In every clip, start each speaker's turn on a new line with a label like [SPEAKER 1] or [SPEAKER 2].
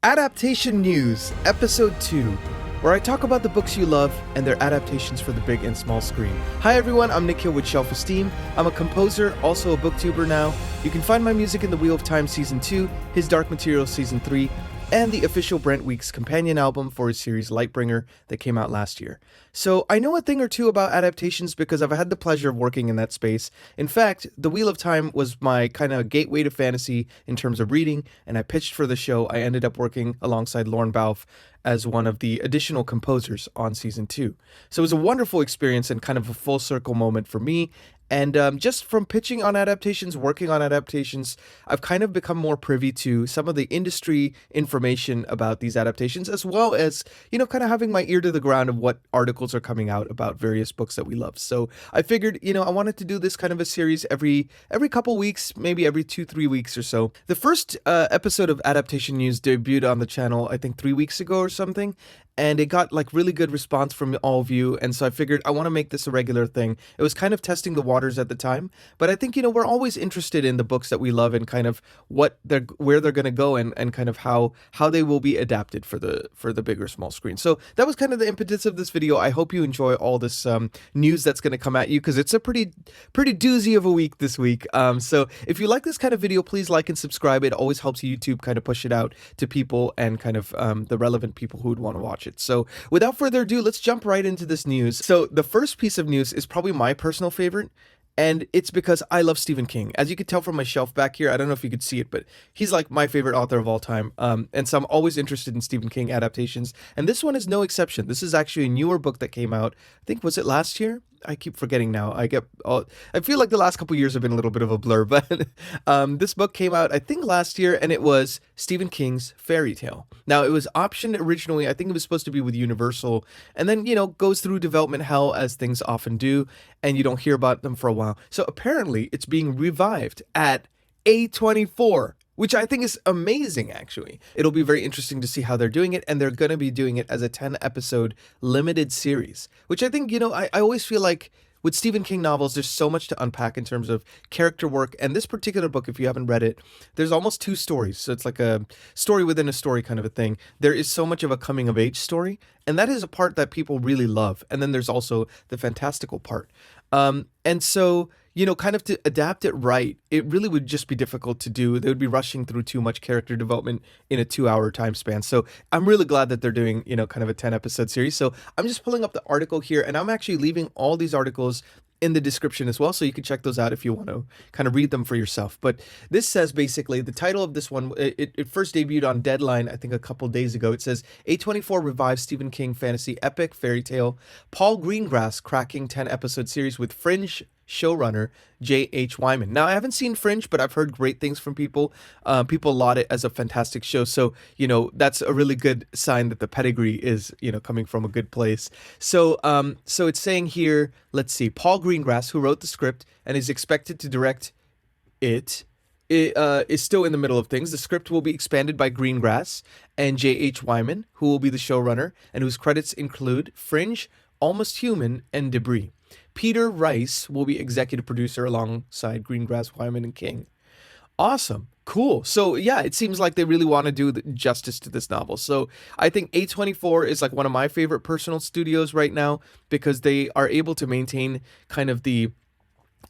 [SPEAKER 1] Adaptation News, Episode 2, where I talk about the books you love and their adaptations for the big and small screen. Hi everyone, I'm Nick here with Shelf-Esteem. I'm a composer, also a booktuber now. You can find my music in The Wheel of Time Season 2, His Dark Material Season 3, and the official Brent Weeks companion album for his series Lightbringer that came out last year. So I know a thing or two about adaptations because I've had the pleasure of working in that space. In fact, The Wheel of Time was my kind of gateway to fantasy in terms of reading, and I pitched for the show. I ended up working alongside Lauren Balfe as one of the additional composers on Season 2. So it was a wonderful experience and kind of a full circle moment for me. And just from pitching on adaptations, working on adaptations, I've kind of become more privy to some of the industry information about these adaptations, as well as, kind of having my ear to the ground of what articles are coming out about various books that we love. So I figured, I wanted to do this kind of a series every couple weeks, maybe every 2-3 weeks or so. The first episode of Adaptation News debuted on the channel, I think 3 weeks ago or something. And it got really good response from all of you. And so I figured I want to make this a regular thing. It was kind of testing the waters at the time. But I think, we're always interested in the books that we love and kind of where they're going to go and kind of how they will be adapted for the big or small screen. So that was kind of the impetus of this video. I hope you enjoy all this news that's going to come at you because it's a pretty doozy of a week this week. So if you like this kind of video, please like and subscribe. It always helps YouTube kind of push it out to people and kind of the relevant people who would want to watch it. So without further ado, let's jump right into this news. So the first piece of news is probably my personal favorite, and it's because I love Stephen King. As you can tell from my shelf back here, I don't know if you could see it, but he's like my favorite author of all time. And so I'm always interested in Stephen King adaptations. And this one is no exception. This is actually a newer book that came out, I think, was it last year? I keep forgetting now. I feel like the last couple years have been a little bit of a blur, but this book came out, I think, last year, and it was Stephen King's Fairy Tale. Now, it was optioned originally, I think it was supposed to be with Universal, and then, goes through development hell as things often do, and you don't hear about them for a while. So apparently, it's being revived at A24. Which I think is amazing, actually. It'll be very interesting to see how they're doing it, and they're going to be doing it as a 10-episode limited series, which I think, I always feel like with Stephen King novels, there's so much to unpack in terms of character work, and this particular book, if you haven't read it, there's almost 2 stories, so it's like a story within a story kind of a thing. There is so much of a coming-of-age story, and that is a part that people really love, and then there's also the fantastical part. And so, kind of to adapt it right, it really would just be difficult to do. They would be rushing through too much character development in a 2-hour time span. So I'm really glad that they're doing, kind of a 10-episode series. So I'm just pulling up the article here, and I'm actually leaving all these articles in the description as well, so you can check those out if you want to kind of read them for yourself. But this says basically the title of this one, it first debuted on Deadline, I think a couple days ago. It says A24 revives Stephen King fantasy epic Fairy Tale, Paul Greengrass cracking 10-episode series with Fringe showrunner J.H. Wyman. Now, I haven't seen Fringe, but I've heard great things from people. People laud it as a fantastic show. So, that's a really good sign that the pedigree is, coming from a good place. So it's saying here, let's see, Paul Greengrass, who wrote the script and is expected to direct it, is still in the middle of things. The script will be expanded by Greengrass and J.H. Wyman, who will be the showrunner, and whose credits include Fringe, Almost Human, and Debris. Peter Rice will be executive producer alongside Greengrass, Wyman, and King. Awesome. Cool. So yeah, it seems like they really want to do justice to this novel. So I think A24 is like one of my favorite personal studios right now because they are able to maintain kind of the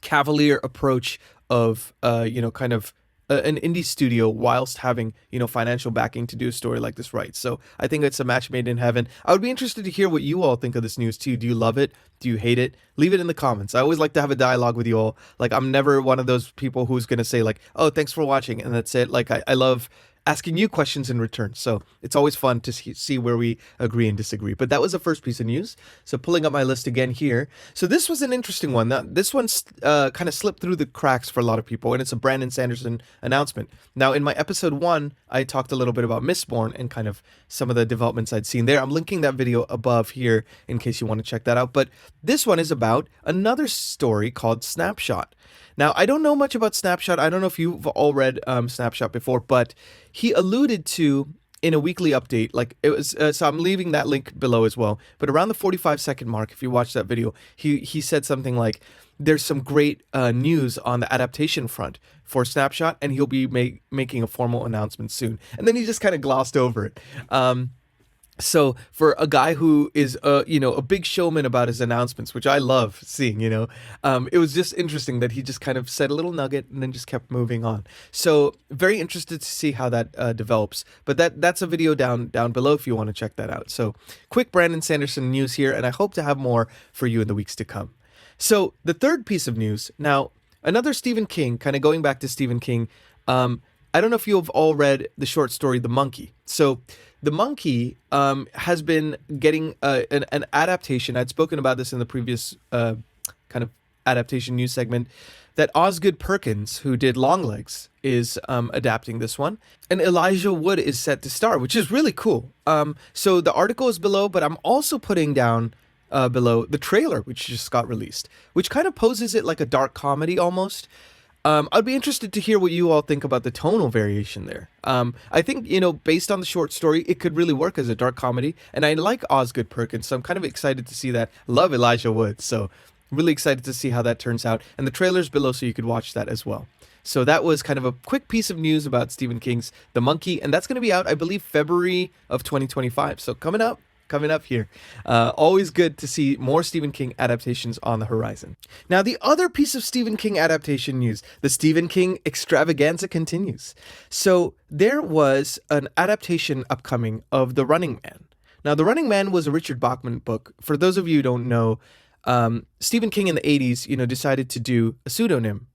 [SPEAKER 1] cavalier approach of, kind of an indie studio whilst having, financial backing to do a story like this right. So I think it's a match made in heaven. I would be interested to hear what you all think of this news too. Do you love it? Do you hate it? Leave it in the comments. I always like to have a dialogue with you all. Like, I'm never one of those people who's going to say like, oh, thanks for watching, and that's it. Like, I love asking you questions in return. So it's always fun to see where we agree and disagree. But that was the first piece of news. So pulling up my list again here. So this was an interesting one. Now, this one's kind of slipped through the cracks for a lot of people, and it's a Brandon Sanderson announcement. Now, in my episode 1, I talked a little bit about Mistborn and kind of some of the developments I'd seen there. I'm linking that video above here in case you want to check that out. But this one is about another story called Snapshot. Now, I don't know much about Snapshot. I don't know if you've all read Snapshot before, but he alluded to in a weekly update, like it was, so I'm leaving that link below as well, but around the 45-second mark, if you watch that video, he said something like, there's some great news on the adaptation front for Snapshot, and he'll be making a formal announcement soon. And then he just kind of glossed over it. So for a guy who is a big showman about his announcements, which I love seeing, it was just interesting that he just kind of said a little nugget and then just kept moving on. So very interested to see how that develops. But that's a video down below if you want to check that out. So quick Brandon Sanderson news here, and I hope to have more for you in the weeks to come. So the third piece of news, now another Stephen King, kind of going back to Stephen King. I don't know if you have all read the short story The Monkey. So The Monkey has been getting an adaptation. I'd spoken about this in the previous kind of adaptation news segment, that Osgood Perkins, who did Longlegs, is adapting this one. And Elijah Wood is set to star, which is really cool. So the article is below, but I'm also putting down below the trailer, which just got released, which kind of poses it like a dark comedy almost. I'd be interested to hear what you all think about the tonal variation there. I think, based on the short story, it could really work as a dark comedy. And I like Osgood Perkins, so I'm kind of excited to see that. Love Elijah Wood, so really excited to see how that turns out. And the trailer's below, so you could watch that as well. So that was kind of a quick piece of news about Stephen King's The Monkey. And that's going to be out, I believe, February of 2025. So coming up here. Always good to see more Stephen King adaptations on the horizon. Now, the other piece of Stephen King adaptation news, the Stephen King extravaganza continues. So there was an adaptation upcoming of The Running Man. Now, The Running Man was a Richard Bachman book. For those of you who don't know, Stephen King in the 80s, decided to do a pseudonym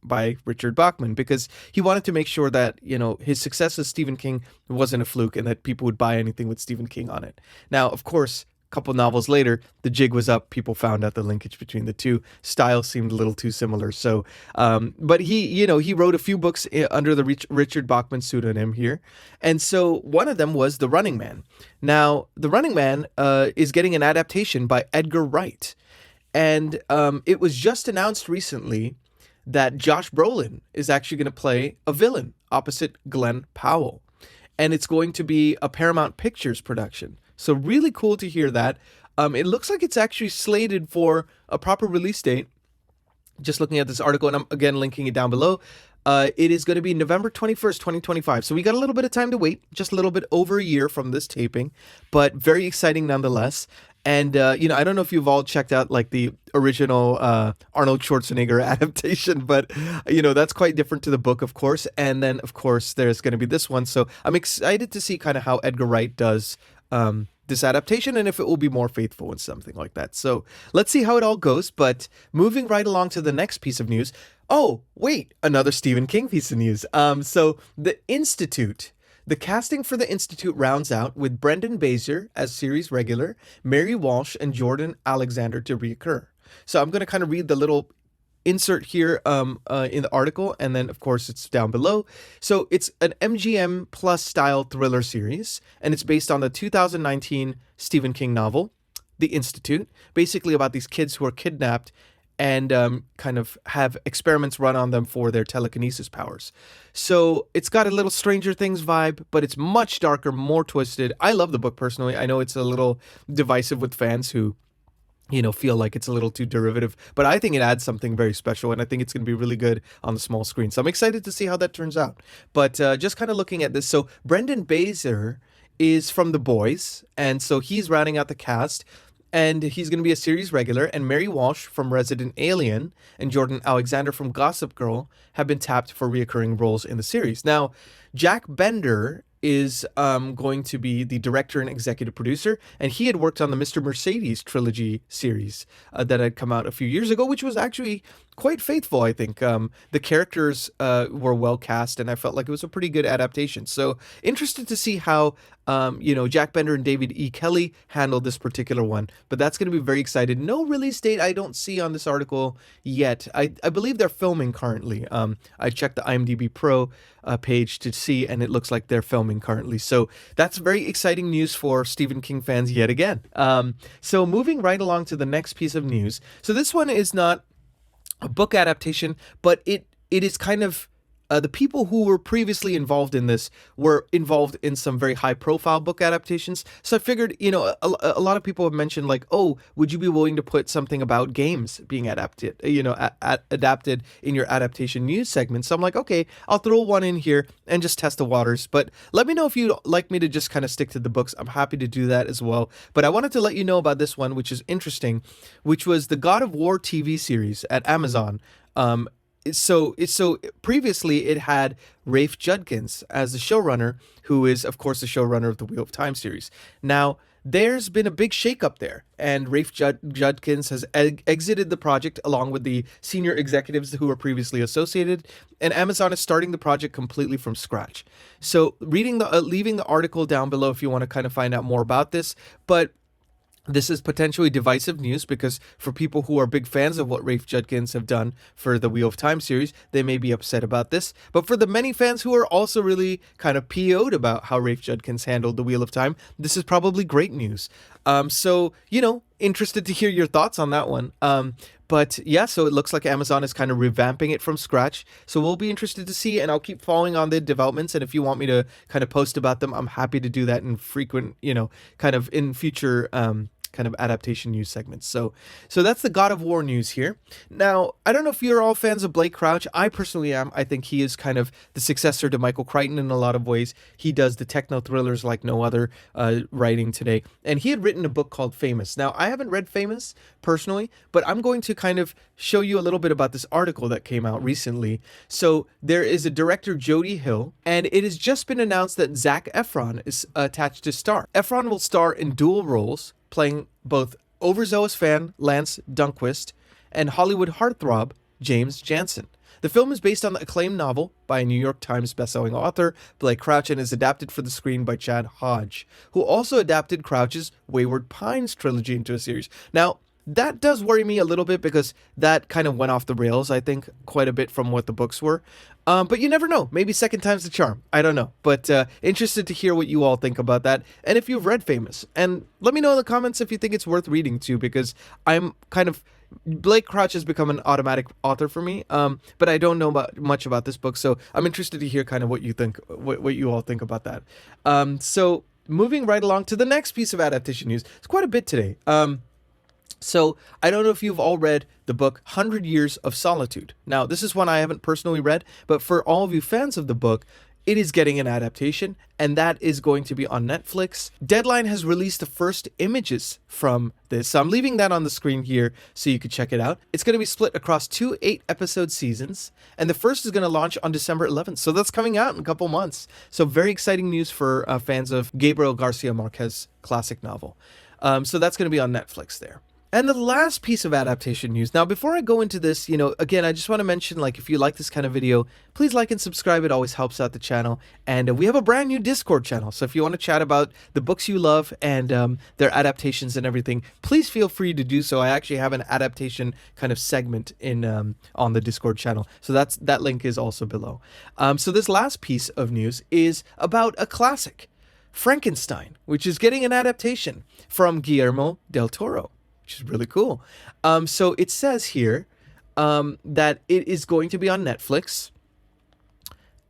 [SPEAKER 1] by Richard Bachman because he wanted to make sure that, his success as Stephen King wasn't a fluke and that people would buy anything with Stephen King on it. Now, of course, a couple novels later, the jig was up. People found out the linkage between the two. Style seemed a little too similar. So, but he wrote a few books under the Richard Bachman pseudonym here. And so one of them was The Running Man. Now, The Running Man is getting an adaptation by Edgar Wright. And it was just announced recently that Josh Brolin is actually going to play a villain opposite Glenn Powell. And it's going to be a Paramount Pictures production. So really cool to hear that. It looks like it's actually slated for a proper release date. Just looking at this article, and I'm again linking it down below. It is going to be November 21st, 2025. So we got a little bit of time to wait, just a little bit over a year from this taping, but very exciting nonetheless. And, I don't know if you've all checked out like the original Arnold Schwarzenegger adaptation, but, that's quite different to the book, of course. And then, of course, there's going to be this one. So I'm excited to see kind of how Edgar Wright does this adaptation and if it will be more faithful and something like that. So let's see how it all goes. But moving right along to the next piece of news. Oh, wait, another Stephen King piece of news. So the Institute. The casting for The Institute rounds out with Brendan Baser as series regular, Mary Walsh and Jordan Alexander to reoccur. So I'm going to kind of read the little insert here in the article, and then, of course, it's down below. So it's an MGM Plus style thriller series, and it's based on the 2019 Stephen King novel, The Institute, basically about these kids who are kidnapped and kind of have experiments run on them for their telekinesis powers. So it's got a little Stranger Things vibe, but it's much darker, more twisted. I love the book personally. I know it's a little divisive with fans who, feel like it's a little too derivative, but I think it adds something very special, and I think it's going to be really good on the small screen. So I'm excited to see how that turns out. But just kind of looking at this, so Brendan Baser is from The Boys, and so he's rounding out the cast. And he's going to be a series regular, and Mary Walsh from Resident Alien and Jordan Alexander from Gossip Girl have been tapped for reoccurring roles in the series. Now, Jack Bender is going to be the director and executive producer, and he had worked on the Mr. Mercedes trilogy series that had come out a few years ago, which was actually quite faithful, I think. The characters were well cast, and I felt like it was a pretty good adaptation. So interested to see how, Jack Bender and David E. Kelly handled this particular one. But that's going to be very excited. No release date I don't see on this article yet. I believe they're filming currently. I checked the IMDb Pro page to see, and it looks like they're filming currently. So that's very exciting news for Stephen King fans yet again. So moving right along to the next piece of news. So this one is not a book adaptation, but it is kind of the people who were previously involved in this were involved in some very high-profile book adaptations. So I figured, a lot of people have mentioned like, oh, would you be willing to put something about games being adapted, adapted in your adaptation news segment? So I'm like, okay, I'll throw one in here and just test the waters. But let me know if you'd like me to just kind of stick to the books. I'm happy to do that as well. But I wanted to let you know about this one, which is interesting, which was the God of War TV series at Amazon. So previously it had Rafe Judkins as the showrunner, who is of course the showrunner of the Wheel of Time series. Now there's been a big shakeup there, and Rafe Judkins has exited the project along with the senior executives who were previously associated, and Amazon is starting the project completely from scratch. So leaving the article down below if you want to kind of find out more about this, but this is potentially divisive news because for people who are big fans of what Rafe Judkins have done for the Wheel of Time series, they may be upset about this. But for the many fans who are also really kind of PO'd about how Rafe Judkins handled the Wheel of Time, this is probably great news. So, interested to hear your thoughts on that one. But yeah, so it looks like Amazon is kind of revamping it from scratch. So we'll be interested to see, and I'll keep following on the developments. And if you want me to kind of post about them, I'm happy to do that in frequent, kind of in future kind of adaptation news segments. So that's the God of War news here. Now, I don't know if you're all fans of Blake Crouch. I personally am. I think he is kind of the successor to Michael Crichton in a lot of ways. He does the techno thrillers like no other writing today. And he had written a book called Famous. Now, I haven't read Famous personally, but I'm going to kind of show you a little bit about this article that came out recently. So there is a director, Jody Hill, and it has just been announced that Zac Efron is attached to star. Efron will star in dual roles, playing both overzealous fan Lance Dunquist and Hollywood heartthrob James Jansen. The film is based on the acclaimed novel by a New York Times bestselling author, Blake Crouch, and is adapted for the screen by Chad Hodge, who also adapted Crouch's Wayward Pines trilogy into a series. Now, that does worry me a little bit because that kind of went off the rails, I think, quite a bit from what the books were. But you never know. Maybe second time's the charm. I don't know. But interested to hear what you all think about that. And if you've read Famous. And let me know in the comments if you think it's worth reading too, because I'm kind of... Blake Crouch has become an automatic author for me, but I don't know much about this book, so I'm interested to hear kind of what you think, what you all think about that. So moving right along to the next piece of adaptation news. It's quite a bit today. So I don't know if you've all read the book 100 Years of Solitude. Now, this is one I haven't personally read, but for all of you fans of the book, it is getting an adaptation, and that is going to be on Netflix. Deadline has released the first images from this, so I'm leaving that on the screen here so you can check it out. It's going to be split across 2 8-episode seasons, and the first is going to launch on December 11th, so that's coming out in a couple months. So very exciting news for fans of Gabriel Garcia Marquez's classic novel. So that's going to be on Netflix there. And the last piece of adaptation news. Now, before I go into this, again, I just want to mention, like, if you like this kind of video, please like and subscribe. It always helps out the channel. And we have a brand new Discord channel. So if you want to chat about the books you love and their adaptations and everything, please feel free to do so. I actually have an adaptation kind of segment in on the Discord channel. So that link is also below. So this last piece of news is about a classic, Frankenstein, which is getting an adaptation from Guillermo del Toro, which is really cool. So it says here that it is going to be on Netflix.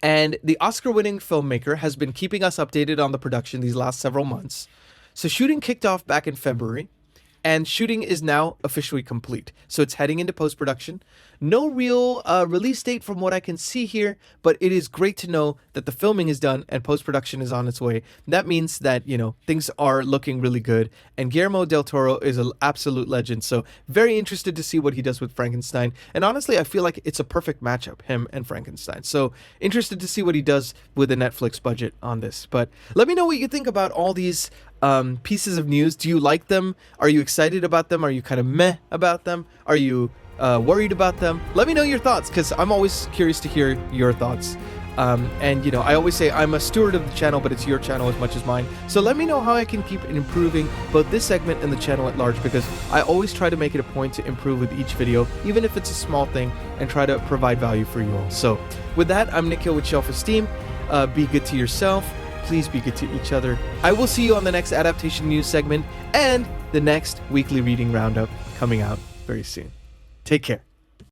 [SPEAKER 1] And the Oscar-winning filmmaker has been keeping us updated on the production these last several months. So shooting kicked off back in February, and shooting is now officially complete. So it's heading into post-production. No real release date from what I can see here, but it is great to know that the filming is done and post-production is on its way. That means that, things are looking really good. And Guillermo del Toro is an absolute legend. So very interested to see what he does with Frankenstein. And honestly, I feel like it's a perfect matchup, him and Frankenstein. So interested to see what he does with the Netflix budget on this. But let me know what you think about all these pieces of news. Do you like them? Are you excited about them? Are you kind of meh about them? Are you worried about them? Let me know your thoughts, because I'm always curious to hear your thoughts. And I always say I'm a steward of the channel, but it's your channel as much as mine. So let me know how I can keep improving both this segment and the channel at large, because I always try to make it a point to improve with each video, even if it's a small thing, and try to provide value for you all. So with that, I'm Nick Hill with Shelf-Esteem. Be good to yourself. Please be good to each other. I will see you on the next adaptation news segment and the next weekly reading roundup coming out very soon. Take care.